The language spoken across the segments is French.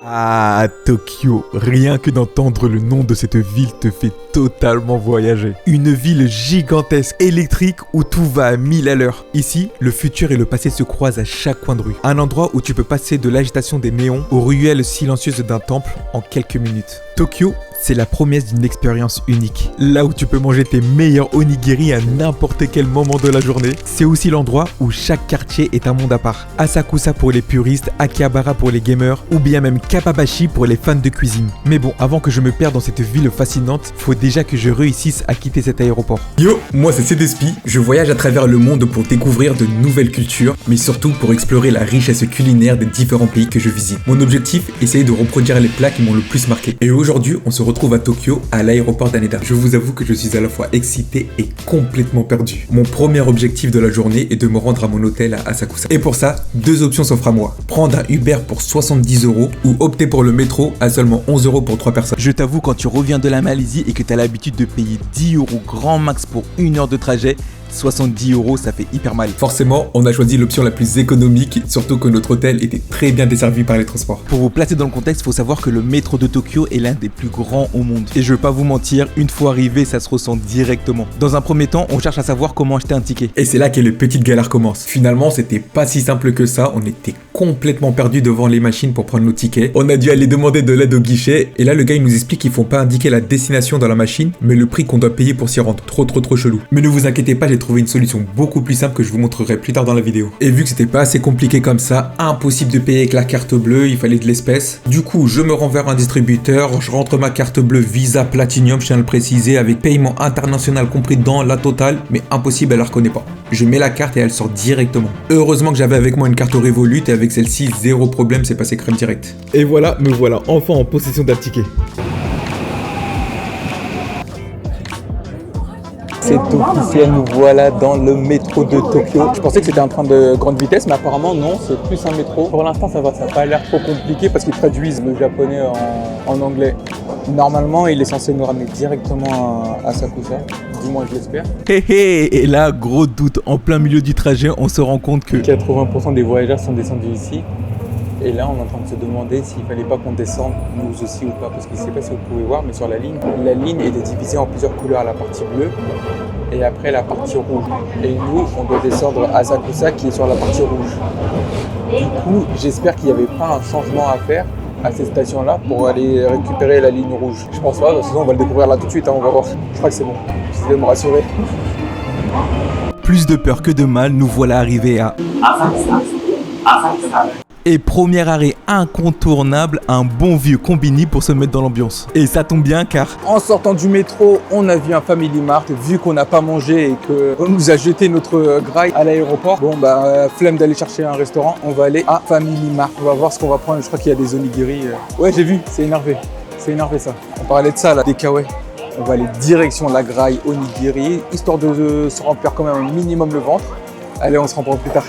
Ah, Tokyo, rien que d'entendre le nom de cette ville te fait totalement voyager. Une ville gigantesque, électrique, où tout va à 1000 à l'heure. Ici, le futur et le passé se croisent à chaque coin de rue. Un endroit où tu peux passer de l'agitation des néons aux ruelles silencieuses d'un temple en quelques minutes. Tokyo, c'est la promesse d'une expérience unique. Là où tu peux manger tes meilleurs onigiri à n'importe quel moment de la journée. C'est aussi l'endroit où chaque quartier est un monde à part. Asakusa pour les puristes, Akihabara pour les gamers, ou bien même Kappabashi pour les fans de cuisine. Mais bon, avant que je me perde dans cette ville fascinante, faut déjà que je réussisse à quitter cet aéroport. Yo, moi c'est Cdespi, je voyage à travers le monde pour découvrir de nouvelles cultures, mais surtout pour explorer la richesse culinaire des différents pays que je visite. Mon objectif, essayer de reproduire les plats qui m'ont le plus marqué. Et aujourd'hui, on se retrouve à Tokyo, à l'aéroport d'Haneda. Je vous avoue que je suis à la fois excité et complètement perdu. Mon premier objectif de la journée est de me rendre à mon hôtel à Asakusa. Et pour ça, deux options s'offrent à moi. Prendre un Uber pour 70 € ou opter pour le métro à seulement 11 € pour 3 personnes. Je t'avoue, quand tu reviens de la Malaisie et que tu as l'habitude de payer 10 € grand max pour 1 heure de trajet, 70 € ça fait hyper mal. Forcément, on a choisi l'option la plus économique, surtout que notre hôtel était très bien desservi par les transports. Pour vous placer dans le contexte, faut savoir que le métro de Tokyo est l'un des plus grands au monde. Et je vais pas vous mentir, une fois arrivé, ça se ressent directement. Dans un premier temps, on cherche à savoir comment acheter un ticket. Et c'est là que les petites galères commencent. Finalement, c'était pas si simple que ça, on était complètement perdus devant les machines pour prendre nos tickets. On a dû aller demander de l'aide au guichet, et là le gars il nous explique qu'il faut pas indiquer la destination dans la machine, mais le prix qu'on doit payer pour s'y rendre. Trop chelou. Mais ne vous inquiétez pas, j'ai trouvé une solution beaucoup plus simple que je vous montrerai plus tard dans la vidéo. Et vu que c'était pas assez compliqué comme ça, impossible de payer avec la carte bleue, il fallait de l'espèce. Du coup, je me rends vers un distributeur, je rentre ma carte bleue Visa Platinum, je tiens à le préciser, avec paiement international compris dans la totale, mais impossible, elle la reconnaît pas. Je mets la carte et elle sort directement. Heureusement que j'avais avec moi une carte Revolut et avec celle-ci, zéro problème, c'est passé crème direct. Et voilà, me voilà enfin en possession d'un ticket. C'est officiel, nous voilà dans le métro de Tokyo. Je pensais que c'était un train de grande vitesse, mais apparemment non, c'est plus un métro. Pour l'instant ça va, ça n'a pas l'air trop compliqué parce qu'ils traduisent le japonais en anglais. Normalement, il est censé nous ramener directement à Asakusa, du moins je l'espère. Et là, gros doute, en plein milieu du trajet, on se rend compte que 80% des voyageurs sont descendus ici. Et là, on est en train de se demander s'il fallait pas qu'on descende nous aussi ou pas, parce que je sais pas si vous pouvez voir, mais sur la ligne est divisée en plusieurs couleurs, la partie bleue et après la partie rouge. Et nous, on doit descendre à Asakusa qui est sur la partie rouge. Du coup, j'espère qu'il n'y avait pas un changement à faire à cette station-là pour aller récupérer la ligne rouge. Je pense pas, sinon on va le découvrir là tout de suite, hein, on va voir. Je crois que c'est bon, je vais me rassurer. plus de peur que de mal, nous voilà arrivés à Asakusa. Et premier arrêt incontournable, un bon vieux combini pour se mettre dans l'ambiance. Et ça tombe bien car en sortant du métro, on a vu un Family Mart. Vu qu'on n'a pas mangé et qu'on nous a jeté notre graille à l'aéroport, bon bah flemme d'aller chercher un restaurant, on va aller à Family Mart. On va voir ce qu'on va prendre, je crois qu'il y a des onigiri. Ouais j'ai vu, c'est énervé ça. On parlait de ça là, des kawaii. On va aller direction la graille onigiri, histoire de se remplir quand même un minimum le ventre. Allez, on se reprend plus tard.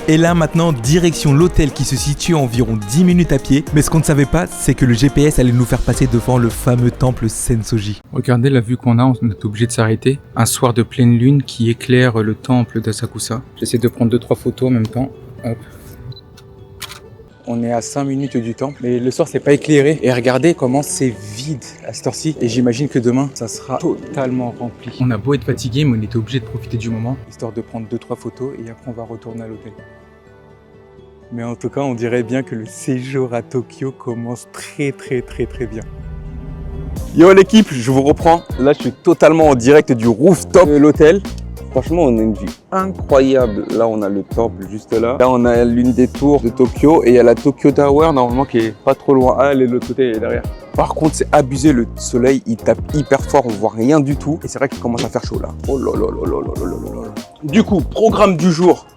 Et là maintenant, direction l'hôtel qui se situe à environ 10 minutes à pied. Mais ce qu'on ne savait pas, c'est que le GPS allait nous faire passer devant le fameux temple Sensoji. Regardez la vue qu'on a, on est obligé de s'arrêter. Un soir de pleine lune qui éclaire le temple d'Asakusa. J'essaie de prendre 2-3 photos en même temps. Hop. On est à 5 minutes du temple, mais le soir c'est pas éclairé. Et regardez comment c'est vide à cette heure-ci. Et j'imagine que demain, ça sera totalement rempli. On a beau être fatigué, mais on était obligé de profiter du moment. Histoire de prendre 2-3 photos et après on va retourner à l'hôtel. Mais en tout cas, on dirait bien que le séjour à Tokyo commence très bien. Yo l'équipe, je vous reprends. Là, je suis totalement en direct du rooftop de l'hôtel. Franchement, on a une vue incroyable. Là, on a le temple juste là. Là, on a l'une des tours de Tokyo et il y a la Tokyo Tower normalement qui est pas trop loin. Ah, elle est de l'autre côté, elle est derrière. Par contre, c'est abusé. Le soleil, il tape hyper fort. On voit rien du tout. Et c'est vrai qu'il commence à faire chaud là. Oh là là là là là là là. Du coup, programme du jour.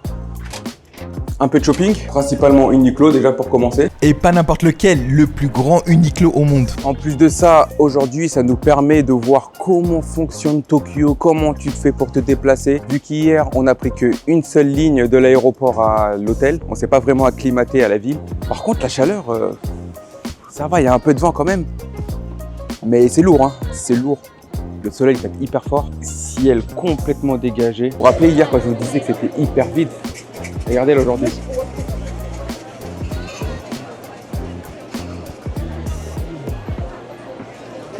Un peu de shopping, principalement Uniqlo déjà pour commencer. Et pas n'importe lequel, le plus grand Uniqlo au monde. En plus de ça, aujourd'hui, ça nous permet de voir comment fonctionne Tokyo, comment tu fais pour te déplacer. Vu qu'hier, on n'a pris qu'une seule ligne de l'aéroport à l'hôtel, on ne s'est pas vraiment acclimaté à la ville. Par contre, la chaleur, ça va, il y a un peu de vent quand même. Mais c'est lourd, hein, c'est lourd. Le soleil tape hyper fort, ciel complètement dégagé. Vous vous rappelez hier quand je vous disais que c'était hyper vide? Regardez là aujourd'hui.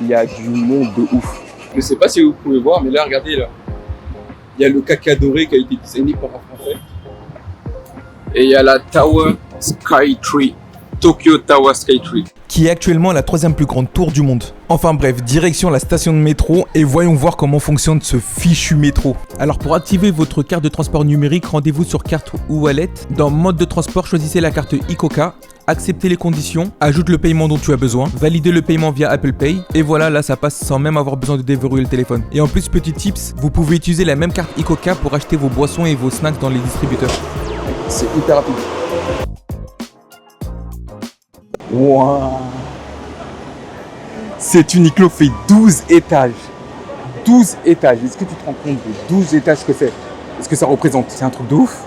il y a du monde de ouf. Je sais pas si vous pouvez voir, mais là, regardez là. Il y a le caca doré qui a été designé par un Français. Et il y a la Tower Sky Tree. Tokyo Tower Sky Tree. Qui est actuellement la 3e plus grande tour du monde. Enfin bref, direction la station de métro et voyons voir comment fonctionne ce fichu métro. Alors pour activer votre carte de transport numérique, rendez-vous sur carte ou wallet. Dans mode de transport, choisissez la carte ICOCA. Acceptez les conditions, ajoute le paiement dont tu as besoin, validez le paiement via Apple Pay et voilà, là ça passe sans même avoir besoin de déverrouiller le téléphone. Et en plus, petit tips, vous pouvez utiliser la même carte ICOCA pour acheter vos boissons et vos snacks dans les distributeurs. C'est hyper rapide. Wow. Cet Uniqlo fait 12 étages. 12 étages. Est-ce que tu te rends compte de 12 étages ce que c'est? Est-ce que ça représente? C'est un truc de ouf.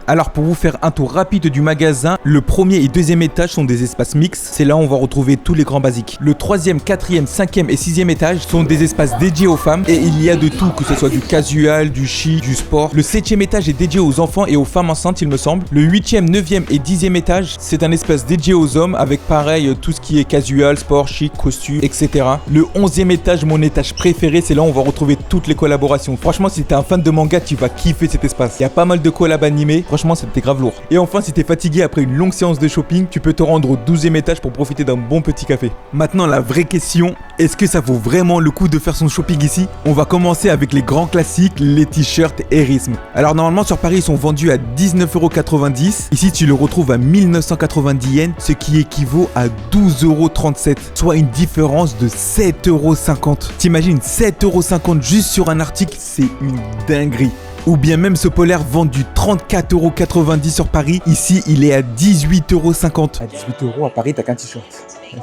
Alors pour vous faire un tour rapide du magasin, le premier et deuxième étage sont des espaces mixtes, c'est là où on va retrouver tous les grands basiques. Le troisième, quatrième, cinquième et sixième étage sont des espaces dédiés aux femmes et il y a de tout, que ce soit du casual, du chic, du sport. Le septième étage est dédié aux enfants et aux femmes enceintes il me semble. Le huitième, neuvième et dixième étage, c'est un espace dédié aux hommes avec pareil tout ce qui est casual, sport, chic, costume, etc. Le 11e étage, mon étage préféré, c'est là où on va retrouver toutes les collaborations. Franchement, si t'es un fan de manga, tu vas kiffer cet espace. Il y a pas mal de collabs animés. Franchement, c'était grave lourd. Et enfin, si t'es fatigué après une longue séance de shopping, tu peux te rendre au 12e étage pour profiter d'un bon petit café. Maintenant, la vraie question, est-ce que ça vaut vraiment le coup de faire son shopping ici? On va commencer avec les grands classiques, les t-shirts Erism. Alors normalement sur Paris, ils sont vendus à 19,90 €. Ici, tu le retrouves à 1990 yens, ce qui équivaut à 12,37 €, soit une différence de 7,50 €. T'imagines 7,50 € juste sur un article, c'est une dinguerie. Ou bien même ce polaire vendu 34,90 € sur Paris, ici il est à 18,50 €. À 18 € à Paris, t'as qu'un t-shirt.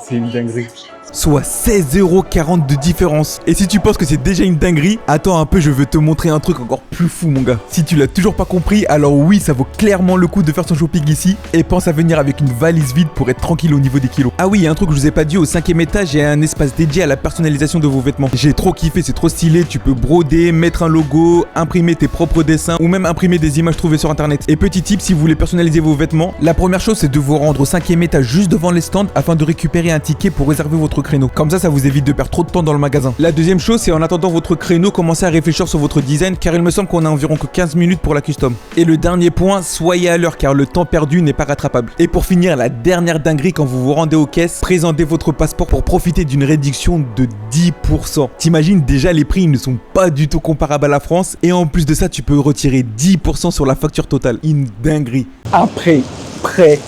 C'est une dinguerie. Soit 16,40 € de différence. Et si tu penses que c'est déjà une dinguerie, attends un peu, je veux te montrer un truc encore plus fou mon gars. Si tu l'as toujours pas compris, alors oui, ça vaut clairement le coup de faire son shopping ici. Et pense à venir avec une valise vide pour être tranquille au niveau des kilos. Ah oui, il y a un truc que je vous ai pas dit, au 5e étage, il y a un espace dédié à la personnalisation de vos vêtements. J'ai trop kiffé, c'est trop stylé, tu peux broder, mettre un logo, imprimer tes propres dessins ou même imprimer des images trouvées sur internet. Et petit tip, si vous voulez personnaliser vos vêtements, la première chose c'est de vous rendre au 5e étage juste devant les stands afin de récupérer un ticket pour réserver votre créneau. Comme ça vous évite de perdre trop de temps dans le magasin. La deuxième chose, c'est en attendant votre créneau, commencez à réfléchir sur votre design car il me semble qu'on a environ que 15 minutes pour la custom. Et le dernier point, soyez à l'heure car le temps perdu n'est pas rattrapable. Et pour finir, la dernière dinguerie quand vous vous rendez aux caisses, présentez votre passeport pour profiter d'une réduction de 10%. T'imagines déjà les prix ils ne sont pas du tout comparables à la France et en plus de ça, tu peux retirer 10% sur la facture totale. Une dinguerie. Après près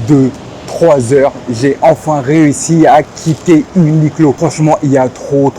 de 3 heures, j'ai enfin réussi à quitter Uniqlo. Franchement, il y a trop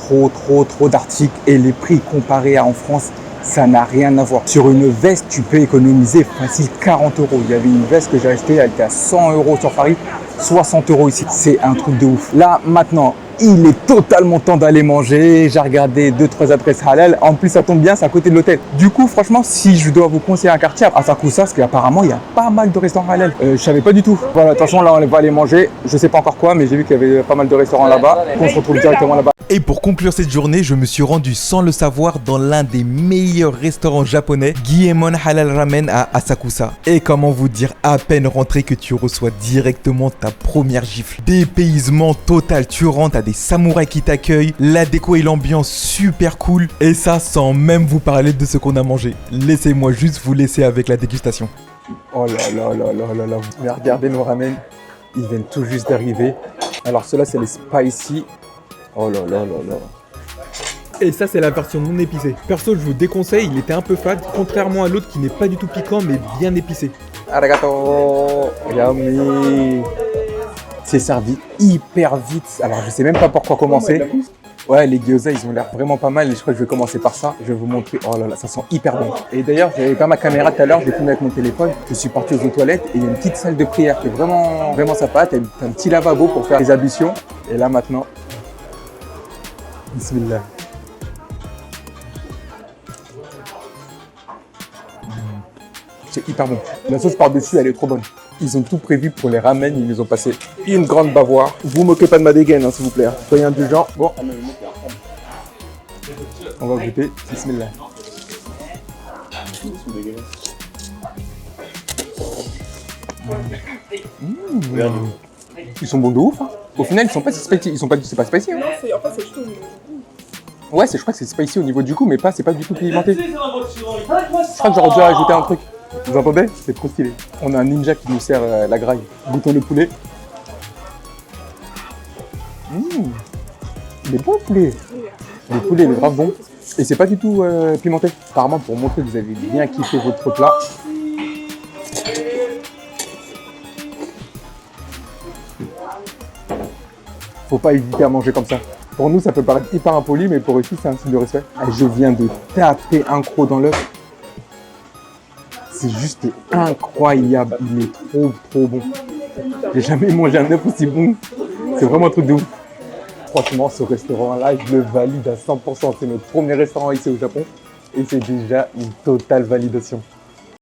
d'articles et les prix comparés à en France, ça n'a rien à voir. Sur une veste, tu peux économiser facile 40 €. Il y avait une veste que j'ai achetée, elle était à 100 € sur Paris, 60 € ici. C'est un truc de ouf. Là, maintenant, il est totalement temps d'aller manger. J'ai regardé 2-3 adresses halal. En plus, ça tombe bien, c'est à côté de l'hôtel. Du coup, franchement, si je dois vous conseiller un quartier à Asakusa, parce qu'apparemment, il y a pas mal de restaurants halal. Je savais pas du tout. Voilà, attention, là, on va aller manger. Je sais pas encore quoi, mais j'ai vu qu'il y avait pas mal de restaurants là-bas. On se retrouve directement là-bas. Et pour conclure cette journée, je me suis rendu sans le savoir dans l'un des meilleurs restaurants japonais, Guillemon Halal Ramen à Asakusa. Et comment vous dire, à peine rentré que tu reçois directement ta première gifle. Dépaysement total, tu rentres à des samouraïs qui t'accueillent, la déco et l'ambiance super cool. Et ça sans même vous parler de ce qu'on a mangé. Laissez-moi juste vous laisser avec la dégustation. Oh là là là là là là. Mais regardez nos ramen, ils viennent tout juste d'arriver. Alors ceux-là c'est les spicy. Oh là là là là. Et ça c'est la version non épicée. Perso je vous déconseille, il était un peu fade, contrairement à l'autre qui n'est pas du tout piquant mais bien épicé. Arigato. Yummy. C'est servi hyper vite. Alors je sais même pas par quoi commencer. Ouais, les gyoza ils ont l'air vraiment pas mal et je crois que je vais commencer par ça. Je vais vous montrer. Oh là là, ça sent hyper bon. Et d'ailleurs, j'avais pas ma caméra tout à l'heure, j'ai filmé avec mon téléphone. Je suis parti aux toilettes et il y a une petite salle de prière qui est vraiment sympa. T'as un petit lavabo pour faire les ablutions. Et là maintenant, bismillah. C'est hyper bon. La sauce par-dessus, elle est trop bonne. Ils ont tout prévu pour les ramen, ils nous ont passé une grande bavoir. Vous moquez pas de ma dégaine, hein, s'il vous plaît. Soyez indulgents. Bon, on va goûter. Bismillah. Ils sont bons de ouf. Hein. Au final, ils sont pas si spicy. Ils sont pas, c'est pas spicy. Hein. Non, en fait, c'est juste au niveau du goût. Ouais, je crois que c'est spicy au niveau du goût, mais pas, c'est pas du tout pimenté. Je crois que j'aurais dû rajouter un truc. Vous entendez? C'est trop stylé. On a un ninja qui nous sert la graille. Goûtons le poulet. Il est bon le poulet. Le poulet il est grave bon. Et c'est pas du tout pimenté. Apparemment, pour montrer que vous avez bien kiffé votre plat. Faut pas hésiter à manger comme ça. Pour nous, ça peut paraître hyper impoli, mais pour eux, c'est un signe de respect. Et je viens de taper un croc dans l'œuf. C'est juste incroyable. Il est trop bon. J'ai jamais mangé un œuf aussi bon. C'est vraiment un truc de ouf. Franchement, ce restaurant-là, je le valide à 100%. C'est notre premier restaurant ici au Japon. Et c'est déjà une totale validation.